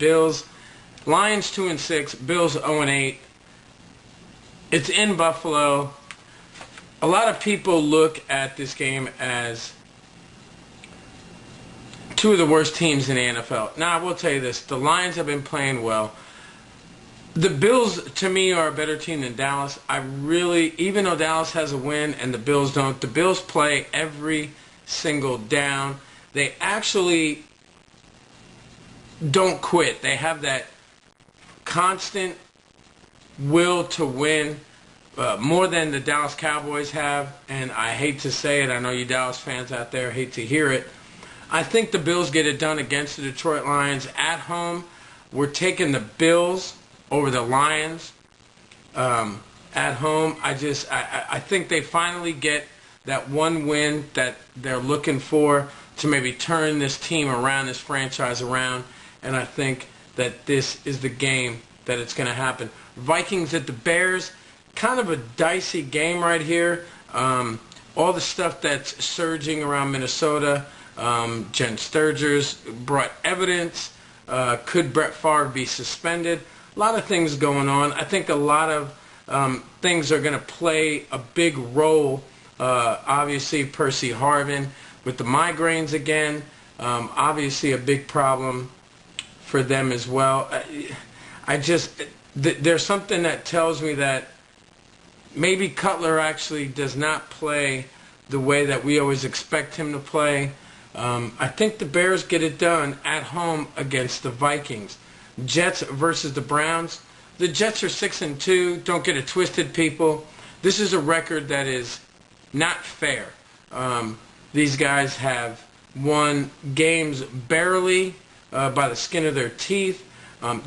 Bills. Lions 2-6, Bills 0-8. It's in Buffalo. A lot of people look at this game as two of the worst teams in the NFL. Now, I will tell you this. The Lions have been playing well. The Bills, to me, are a better team than Dallas. Even though Dallas has a win and the Bills don't, the Bills play every single down. They actually don't quit. They have that constant will to win, more than the Dallas Cowboys have. And I hate to say it. I know you Dallas fans out there hate to hear it. I think the Bills get it done against the Detroit Lions at home. We're taking the Bills over the Lions at home. I think they finally get that one win that they're looking for to maybe turn this team around, this franchise around. And I think that this is the game that it's going to happen. Vikings at the Bears, kind of a dicey game right here. All the stuff that's surging around Minnesota. Jen Sturgis brought evidence. Could Brett Favre be suspended? A lot of things going on. I think a lot of things are going to play a big role. Obviously, Percy Harvin with the migraines again. Obviously, a big problem for them as well. There's something that tells me that maybe Cutler actually does not play the way that we always expect him to play. I think the Bears get it done at home against the Vikings. Jets versus the Browns. The Jets are 6-2. Don't get it twisted, people. This is a record that is not fair. These guys have won games barely, by the skin of their teeth.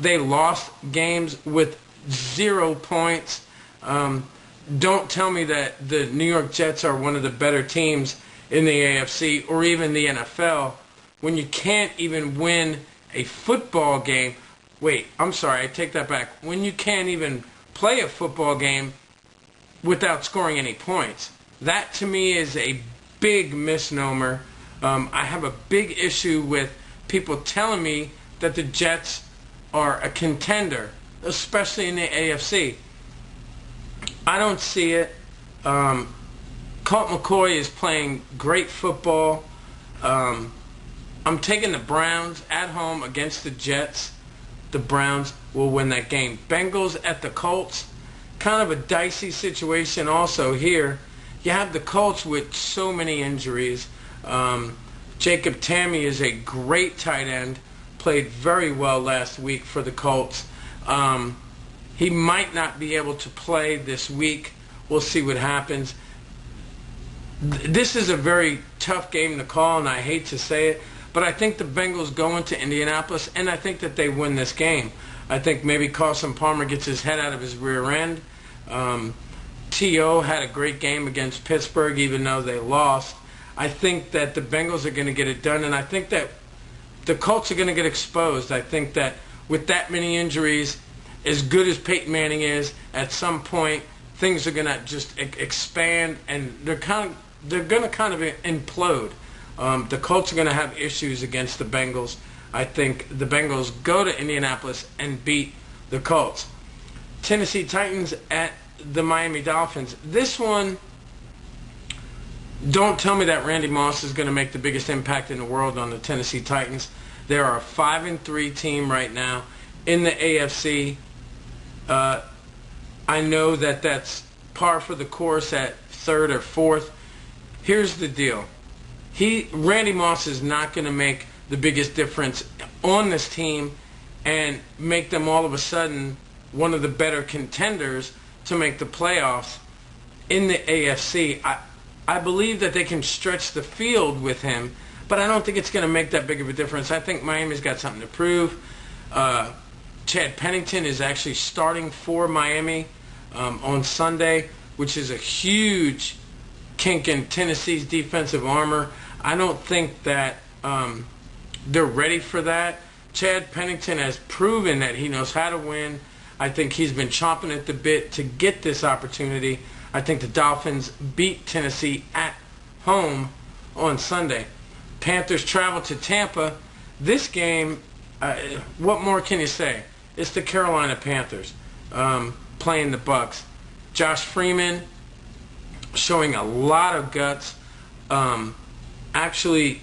They lost games with 0 points. Don't tell me that the New York Jets are one of the better teams in the AFC or even the NFL when you can't even win a football game. Wait, I'm sorry, I take that back. When you can't even play a football game without scoring any points. That to me is a big misnomer. I have a big issue with people telling me that the Jets are a contender, especially in the AFC. I don't see it. Colt McCoy is playing great football. I'm taking the Browns at home against the Jets. The Browns will win that game. Bengals at the Colts. Kind of a dicey situation also here. You have the Colts with so many injuries. Jacob Tamme is a great tight end. Played very well last week for the Colts. He might not be able to play this week. We'll see what happens. This is a very tough game to call, and I hate to say it, but I think the Bengals go into Indianapolis, and I think that they win this game. I think maybe Carson Palmer gets his head out of his rear end. T.O. had a great game against Pittsburgh, even though they lost. I think that the Bengals are going to get it done, and I think that the Colts are going to get exposed. I think that with that many injuries, as good as Peyton Manning is, at some point things are going to just expand, and they're going to kind of implode. The Colts are going to have issues against the Bengals. I think the Bengals go to Indianapolis and beat the Colts. Tennessee Titans at the Miami Dolphins. This one, don't tell me that Randy Moss is going to make the biggest impact in the world on the Tennessee Titans. They are a 5-3 team right now in the AFC. I know that that's par for the course at third or fourth. Here's the deal. Randy Moss is not going to make the biggest difference on this team and make them all of a sudden one of the better contenders to make the playoffs in the AFC. I believe that they can stretch the field with him, but I don't think it's going to make that big of a difference. I think Miami's got something to prove. Chad Pennington is actually starting for Miami on Sunday, which is a huge kink in Tennessee's defensive armor. I don't think that they're ready for that. Chad Pennington has proven that he knows how to win. I think he's been chomping at the bit to get this opportunity. I think the Dolphins beat Tennessee at home on Sunday. Panthers travel to Tampa. This game what more can you say? It's the Carolina Panthers playing the Bucks. Josh Freeman showing a lot of guts, actually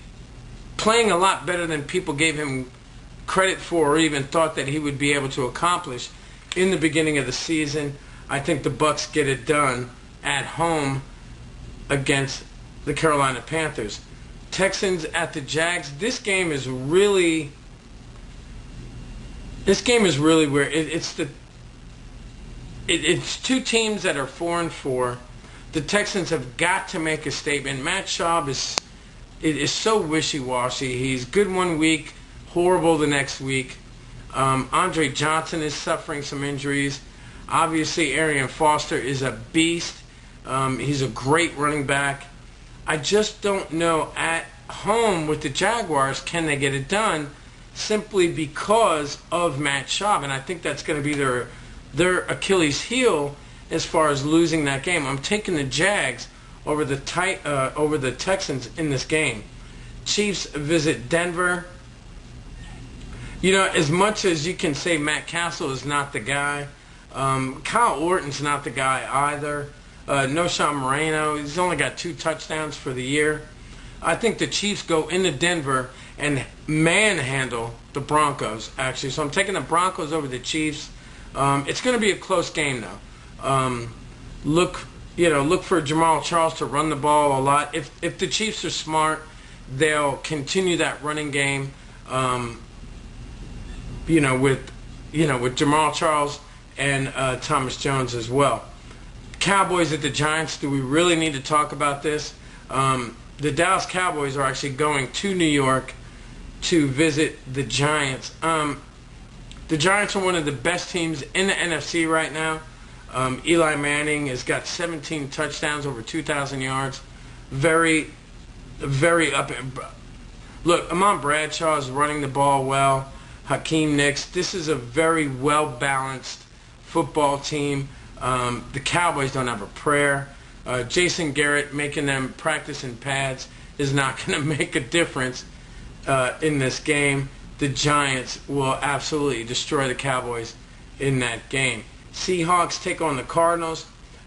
playing a lot better than people gave him credit for or even thought that he would be able to accomplish in the beginning of the season. I think the Bucks get it done at home against the Carolina Panthers. Texans at the Jags. This game is really where it's two teams that are 4-4. The Texans have got to make a statement. Matt Schaub is so wishy-washy. He's good one week, horrible the next week. Andre Johnson is suffering some injuries. Obviously, Arian Foster is a beast. He's a great running back. I just don't know at home with the Jaguars, can they get it done simply because of Matt Schaub? And I think that's going to be their Achilles heel as far as losing that game. I'm taking the Jags over the Texans in this game. Chiefs visit Denver. You know, as much as you can say Matt Castle is not the guy, Kyle Orton's not the guy either. No Sean Moreno, he's only got 2 touchdowns for the year. I think the Chiefs go into Denver and manhandle the Broncos, actually. So I'm taking the Broncos over the Chiefs. It's going to be a close game, though. Look for Jamal Charles to run the ball a lot. If the Chiefs are smart, they'll continue that running game. With Jamal Charles and Thomas Jones as well. Cowboys at the Giants. Do we really need to talk about this? The Dallas Cowboys are actually going to New York to visit the Giants. The Giants are one of the best teams in the NFC right now. Eli Manning has got 17 touchdowns, over 2,000 yards. Very, very up. Look, Amon Bradshaw is running the ball well. Hakeem Nicks. This is a very well-balanced football team. The Cowboys don't have a prayer. Jason Garrett making them practice in pads is not going to make a difference in this game. The Giants will absolutely destroy the Cowboys in that game. Seahawks take on the Cardinals.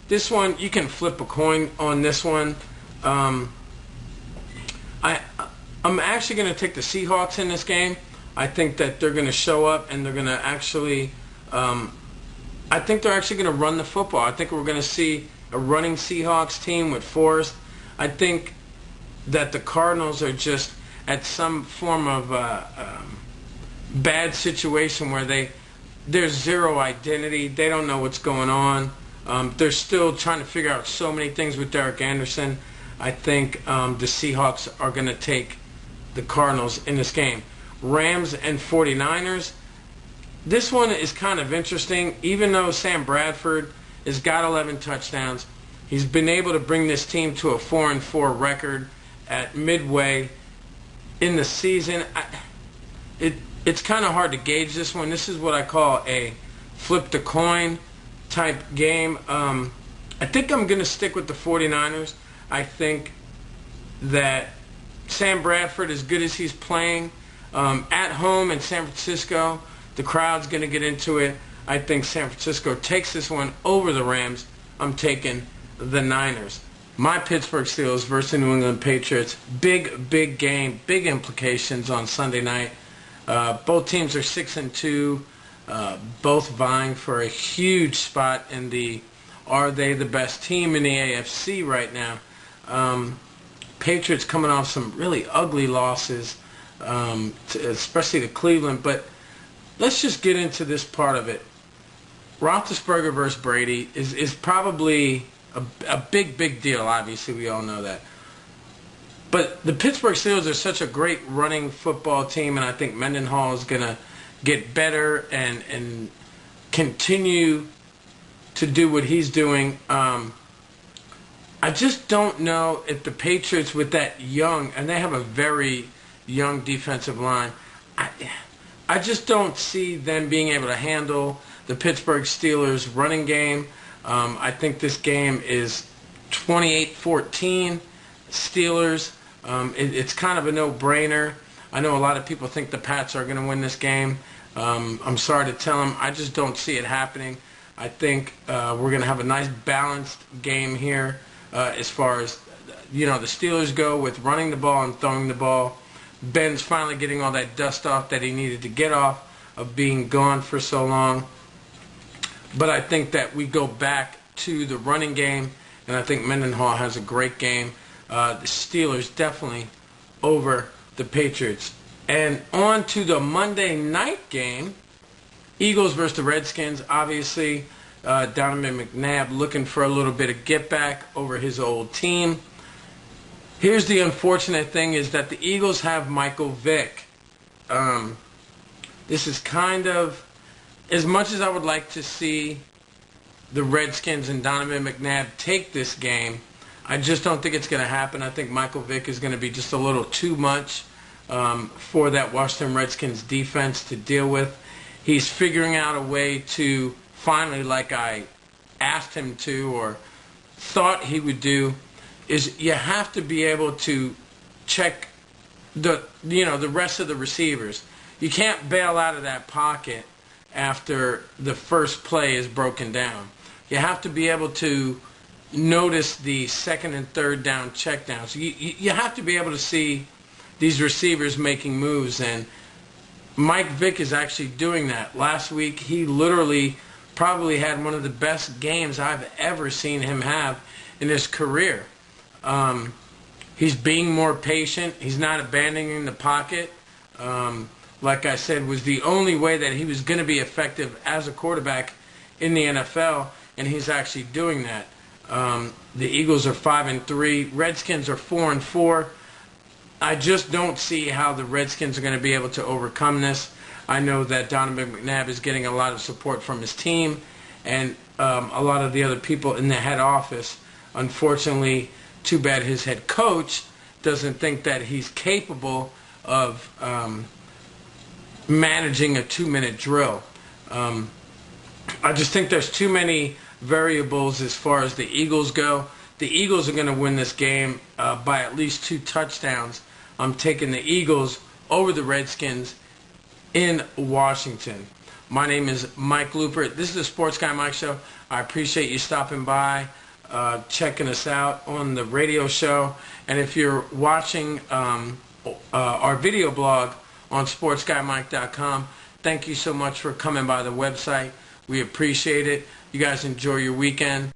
This one, you can flip a coin on this one. I'm actually going to take the Seahawks in this game. I think that they're going to show up and they're going to actually I think they're actually going to run the football. I think we're going to see a running Seahawks team with Forrest. I think that the Cardinals are just at some form of bad situation where there's zero identity. They don't know what's going on. They're still trying to figure out so many things with Derek Anderson. I think the Seahawks are going to take the Cardinals in this game. Rams and 49ers. This one is kind of interesting. Even though Sam Bradford has got 11 touchdowns, he's been able to bring this team to a 4-4 record at midway in the season. It's kind of hard to gauge this one. This is what I call a flip the coin type game. I think I'm going to stick with the 49ers. I think that Sam Bradford, as good as he's playing, at home in San Francisco, the crowd's going to get into it. I think San Francisco takes this one over the Rams. I'm taking the Niners. My Pittsburgh Steelers versus the New England Patriots. Big game, big implications on Sunday night. Both teams are 6-2, both vying for a huge spot in the are they the best team in the AFC right now. Patriots coming off some really ugly losses, especially to Cleveland. But let's just get into this part of it. Roethlisberger versus Brady is probably a big deal. Obviously, we all know that. But the Pittsburgh Steelers are such a great running football team, and I think Mendenhall is going to get better and continue to do what he's doing. I just don't know if the Patriots with that young, and they have a very young defensive line, I just don't see them being able to handle the Pittsburgh Steelers running game. I think this game is 28-14 Steelers. It's kind of a no-brainer. I know a lot of people think the Pats are going to win this game. I'm sorry to tell them, I just don't see it happening. I think we're going to have a nice balanced game here as far as the Steelers go with running the ball and throwing the ball. Ben's finally getting all that dust off that he needed to get off of being gone for so long. But I think that we go back to the running game, and I think Mendenhall has a great game. The Steelers definitely over the Patriots. And on to the Monday night game, Eagles versus the Redskins. Obviously, Donovan McNabb looking for a little bit of get back over his old team. Here's the unfortunate thing is that the Eagles have Michael Vick. This is kind of, as much as I would like to see the Redskins and Donovan McNabb take this game, I just don't think it's going to happen. I think Michael Vick is going to be just a little too much for that Washington Redskins defense to deal with. He's figuring out a way to finally, like I asked him to or thought he would do, is you have to be able to check the rest of the receivers. You can't bail out of that pocket after the first play is broken down. You have to be able to notice the second and third down checkdowns. You have to be able to see these receivers making moves, and Mike Vick is actually doing that. Last week, he literally probably had one of the best games I've ever seen him have in his career. He's being more patient. He's not abandoning the pocket. Like I said, was the only way that he was going to be effective as a quarterback in the NFL, and he's actually doing that. The Eagles are 5-3. Redskins are 4-4. I just don't see how the Redskins are going to be able to overcome this. I know that Donovan McNabb is getting a lot of support from his team and a lot of the other people in the head office. Unfortunately, too bad his head coach doesn't think that he's capable of managing a 2-minute drill. I just think there's too many variables as far as the Eagles go. The Eagles are going to win this game by at least 2 touchdowns. I'm taking the Eagles over the Redskins in Washington. My name is Mike Looper. This is the Sports Guy Mike Show. I appreciate you stopping by, checking us out on the radio show. And if you're watching our video blog on SportsGuyMike.com, thank you so much for coming by the website. We appreciate it. You guys enjoy your weekend.